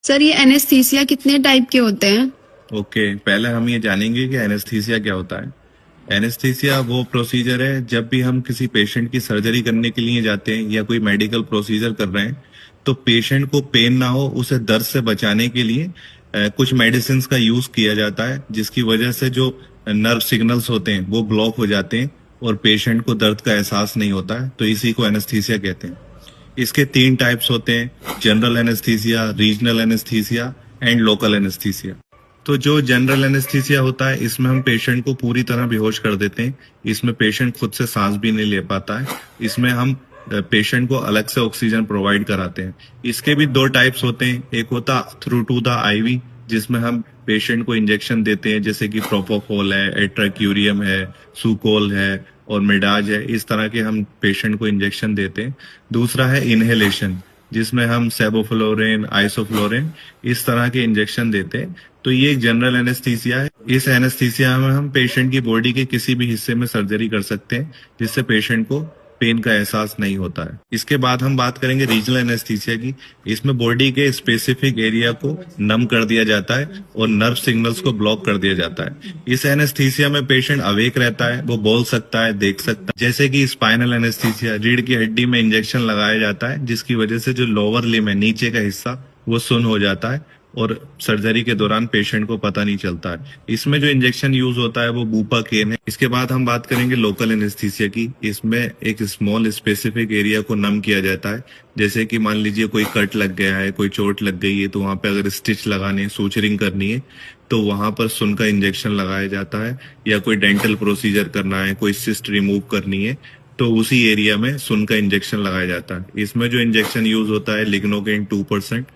Sir ये anaesthesia कितने type के होते हैं? ओके, पहले हम ये जानेंगे कि एनेस्थीसिया क्या होता है। एनेस्थीसिया वो प्रोसीजर है जब भी हम किसी पेशेंट की सर्जरी करने के लिए जाते हैं या कोई मेडिकल प्रोसीजर कर रहे हैं, तो पेशेंट को पेन ना हो, उसे दर्द से बचाने के लिए कुछ मेडिसिन का यूज किया जाता है, जिसकी वजह से जो नर्व सिग्नल्स होते हैं वो ब्लॉक हो जाते हैं और पेशेंट को दर्द का एहसास नहीं होता है, तो इसी को एनेस्थीसिया कहते हैं। इसके 3 टाइप्स होते हैं: general anaesthesia, regional anaesthesia and local anaesthesia. तो जो जनरल एनेस्थीसिया होता है, इसमें हम पेशेंट को पूरी तरह बेहोश कर देते हैं। इसमें पेशेंट खुद से सांस भी नहीं ले पाता है। इसमें हम पेशेंट को अलग से ऑक्सीजन प्रोवाइड कराते हैं। इसके भी 2 टाइप्स होते हैं। एक होता थ्रू टू द आईवी, जिसमें हम पेशेंट को इंजेक्शन देते हैं, जैसे कि प्रोपोफोल है, एट्राक्यूरियम है, सुकोल है और मिडाज है। इस तरह के हम पेशेंट को इंजेक्शन देते हैं। दूसरा है इनहेलेशन, जिसमें हम सेबोफ्लोरिन, आइसोफ्लोरिन इस तरह के इंजेक्शन देते हैं। तो ये एक जनरल एनेस्थीसिया है। इस एनेस्थीसिया में हम पेशेंट की बॉडी के किसी भी हिस्से में सर्जरी कर सकते हैं, जिससे पेशेंट को पेन का एहसास नहीं होता है। इसके बाद हम बात करेंगे रीजनल एनेस्थीसिया की। इसमें बॉडी के स्पेसिफिक एरिया को नम कर दिया जाता है और नर्व सिग्नल्स को ब्लॉक कर दिया जाता है। इस एनेस्थीसिया में पेशेंट अवेक रहता है, वो बोल सकता है, देख सकता है। जैसे कि स्पाइनल एनेस्थीसिया, रीढ़ की हड्डी में इंजेक्शन लगाया जाता है, जिसकी वजह से जो लोअर लिम्ब है, नीचे का हिस्सा, वो सुन्न हो जाता है और सर्जरी के दौरान पेशेंट को पता नहीं चलता है। इसमें जो इंजेक्शन यूज होता है वो बुपाकेन है। इसके बाद हम बात करेंगे लोकल एनेस्थीसिया की। इसमें एक स्मॉल स्पेसिफिक एरिया को नम किया जाता है। जैसे कि मान लीजिए कोई कट लग गया है, कोई चोट लग गई है, तो वहां पे अगर स्टिच लगाने हैं, सूचरिंग करनी है, तो वहां पर सुन का इंजेक्शन लगाया जाता है। या कोई डेंटल प्रोसीजर करना है, कोई सिस्ट रिमूव करनी है, तो उसी एरिया में सुन का इंजेक्शन लगाया जाता है। इसमें जो इंजेक्शन यूज होता है लिग्नोकेन 2%।